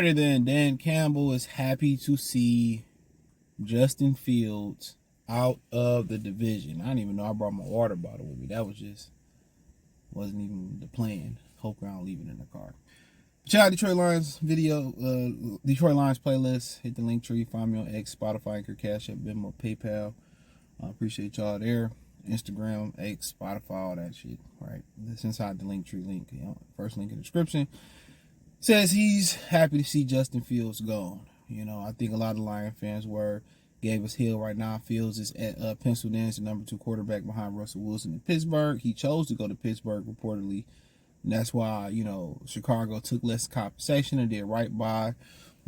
nobody than Dan Campbell is happy to see Justin Fields out of the division. I didn't even know I brought my water bottle with me. That wasn't even the plan. Hope I don't leave it in the car. Check out Detroit Lions video, Detroit Lions playlist. Hit the link tree. Find me on X, Spotify, Anchor, Cash App, Venmo, PayPal. I appreciate y'all there. Instagram, X, Spotify, all that shit. Right, that's inside the link tree link. First link in the description. Says he's happy to see Justin Fields gone. I think a lot of Lion fans gave us hell right now. Fields is penciled in as the number 2 quarterback behind Russell Wilson in Pittsburgh. He chose to go to Pittsburgh reportedly. And that's why, Chicago took less compensation and did right by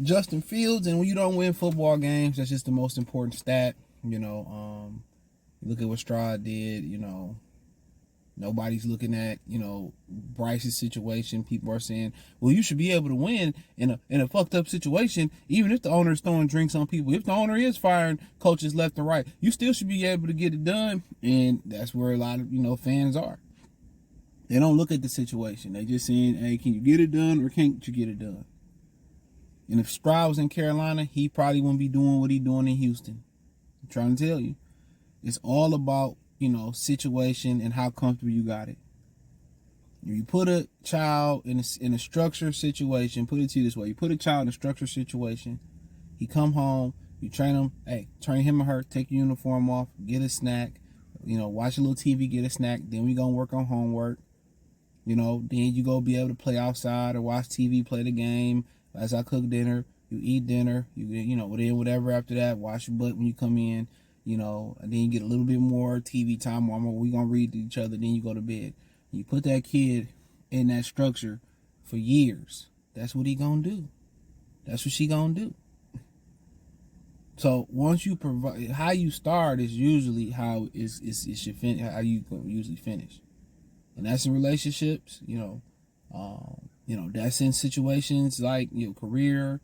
Justin Fields. And when you don't win football games, that's just the most important stat. Look at what Stroud did. Nobody's looking at, Bryce's situation. People are saying, well, you should be able to win in a fucked up situation, even if the owner is throwing drinks on people. If the owner is firing coaches left and right, you still should be able to get it done. And that's where a lot of, fans are. They don't look at the situation. They just saying, hey, can you get it done or can't you get it done? And if Stroud was in Carolina, he probably wouldn't be doing what he's doing in Houston. I'm trying to tell you. It's all about, situation and how comfortable you got it. If you put a child in a structured situation, put it to you this way, you put a child in a structured situation, he come home, you train him, train him or her, take your uniform off, get a snack, watch a little TV, get a snack, then we gonna work on homework, then you go be able to play outside or watch TV, play the game. As I cook dinner, you eat dinner, then whatever after that, wash your butt when you come in, and then you get a little bit more TV time. We gonna read to each other. Then you go to bed. You put that kid in that structure for years. That's what he gonna do. That's what she gonna do. So once you provide, how you start is usually how how you usually finish, and that's in relationships. That's in situations like career.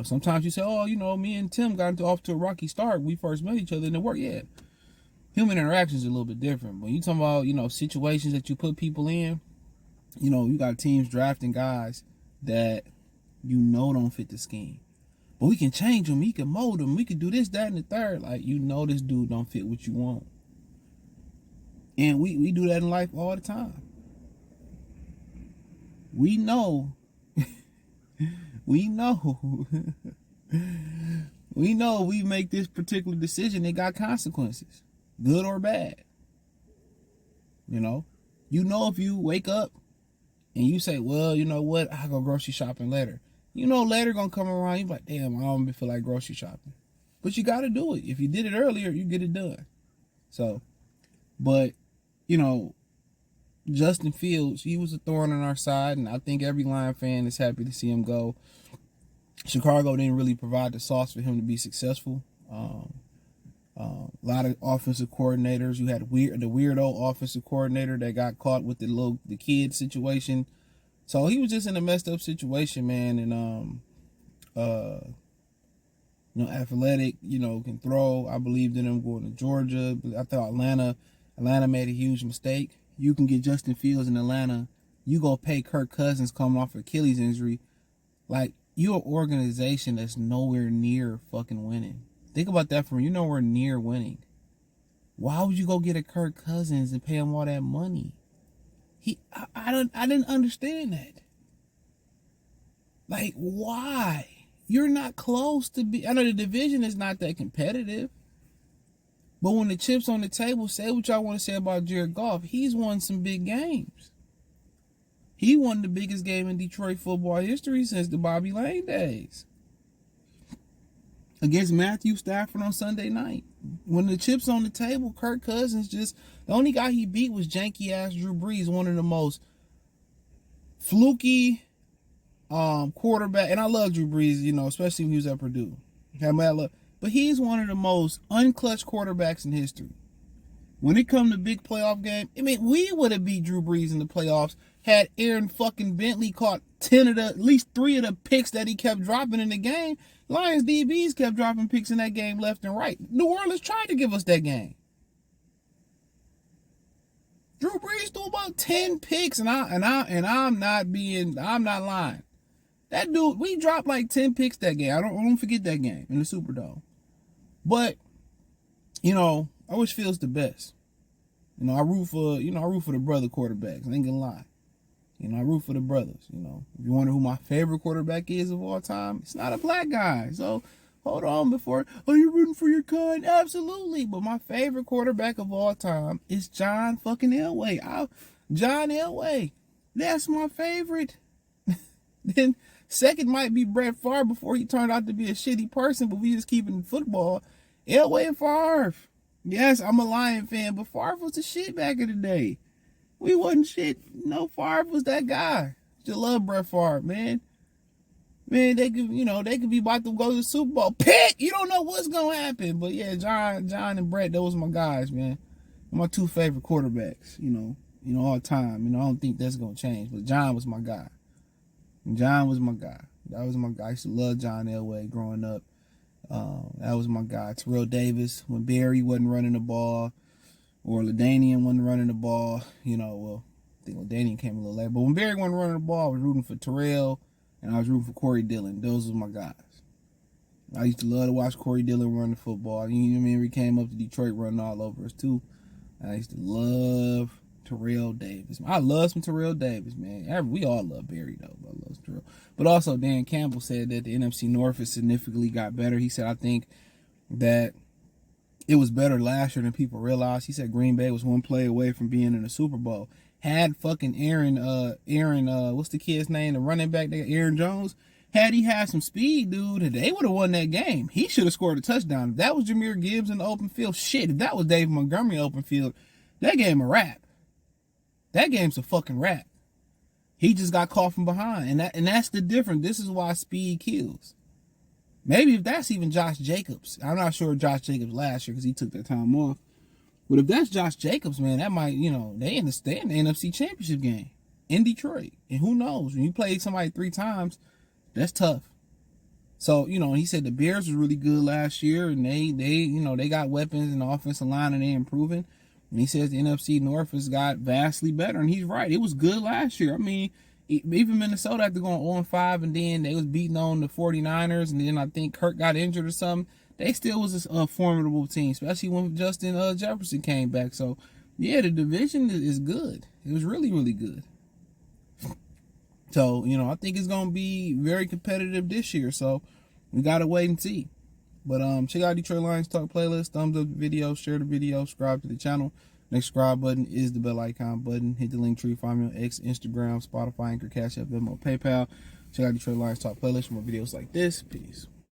Sometimes you say, oh, me and Tim got off to a rocky start. We first met each other and it worked. Yeah. Human interactions are a little bit different. When you talk about, situations that you put people in, you got teams drafting guys that don't fit the scheme. But we can change them. We can mold them. We can do this, that, and the third. Like, this dude don't fit what you want. And we do that in life all the time. We know we make this particular decision, it got consequences, good or bad. If you wake up and you say, well, you know what, I'll go grocery shopping later. Later gonna come around, you're like, damn, I don't feel like grocery shopping. But you gotta do it. If you did it earlier, you get it done. So, but, Justin Fields, he was a thorn on our side, and I think every Lion fan is happy to see him go. Chicago didn't really provide the sauce for him to be successful. A lot of offensive coordinators. You had the weirdo offensive coordinator that got caught with the kid situation. So he was just in a messed up situation, man. And athletic, can throw. I believed in him going to Georgia. But I thought Atlanta made a huge mistake. You can get Justin Fields in Atlanta. You go pay Kirk Cousins coming off Achilles injury. Like, you're an organization that's nowhere near fucking winning. Think about that you're nowhere near winning. Why would you go get a Kirk Cousins and pay him all that money? I didn't understand that. Like, why? You're not close to I know the division is not that competitive. But when the chip's on the table, say what y'all want to say about Jared Goff. He's won some big games. He won the biggest game in Detroit football history since the Bobby Lane days. Against Matthew Stafford on Sunday night. When the chip's on the table, Kirk Cousins the only guy he beat was janky-ass Drew Brees, one of the most fluky quarterback. And I love Drew Brees, especially when he was at Purdue. But he's one of the most unclutched quarterbacks in history. When it come to big playoff game, we would have beat Drew Brees in the playoffs had Aaron fucking Bentley caught at least 3 of the picks that he kept dropping in the game. Lions DBs kept dropping picks in that game left and right. New Orleans tried to give us that game. Drew Brees threw about 10 picks, and I'm not lying. That dude, we dropped like 10 picks that game. I don't forget that game in the Superdome. But, you know, I wish Fields the best. You know, I root for the brother quarterbacks. I ain't gonna lie. You know, I root for the brothers. You know, if you wonder who my favorite quarterback is of all time, it's not a black guy. So hold on before, oh, you're rooting for your kind? Absolutely. But my favorite quarterback of all time is John fucking Elway. John Elway. That's my favorite. Then second might be Brett Favre before he turned out to be a shitty person, but we just keeping football. Elway and Favre. Yes, I'm a Lion fan, but Favre was the shit back in the day. We wasn't shit. No, Favre was that guy. Just love Brett Favre, man. Man, they could be about to go to the Super Bowl. Pick! You don't know what's gonna happen. But yeah, John and Brett, those my guys, man. My two favorite quarterbacks, you know, all time. You know, I don't think that's gonna change. But John was my guy. John was my guy. That was my guy. I used to love John Elway growing up. That was my guy. Terrell Davis, when Barry wasn't running the ball, or LaDainian wasn't running the ball, you know, well, I think LaDainian came a little later. But when Barry wasn't running the ball, I was rooting for Terrell, and I was rooting for Corey Dillon. Those were my guys. I used to love to watch Corey Dillon run the football. You know what I mean? We came up to Detroit running all over us, too. I used to love Terrell Davis. I love some Terrell Davis, man. We all love Barry, though. But I love Terrell. But also, Dan Campbell said that the NFC North has significantly got better. He said, I think that it was better last year than people realized. He said Green Bay was one play away from being in the Super Bowl. Had fucking Aaron, what's the kid's name? The running back there, Aaron Jones. Had he had some speed, dude, they would have won that game. He should have scored a touchdown. If that was Jahmyr Gibbs in the open field, shit. If that was David Montgomery in the open field, that game a wrap. That game's a fucking wrap. He just got caught from behind. And that's the difference. This is why speed kills. Maybe if that's even Josh Jacobs. I'm not sure Josh Jacobs last year because he took that time off. But if that's Josh Jacobs, man, that might, you know, they in the NFC Championship game in Detroit. And who knows? When you play somebody 3 times, that's tough. So, you know, he said the Bears was really good last year, and they got weapons in the offensive line, and they improving. And he says the NFC North has got vastly better, and he's right. It was good last year. I mean, even Minnesota, after going 0-5, and then they was beating on the 49ers, and then I think Kirk got injured or something, they still was a formidable team, especially when Justin Jefferson came back. So, yeah, the division is good. It was really, really good. So, you know, I think it's going to be very competitive this year. So, we got to wait and see. But check out Detroit Lions Talk playlist. Thumbs up the video, share the video, subscribe to the channel. Next subscribe button is the bell icon button. Hit the link tree. Find me on X, Instagram, Spotify, Anchor, Cash App, Venmo, PayPal. Check out Detroit Lions Talk playlist for more videos like this. Peace.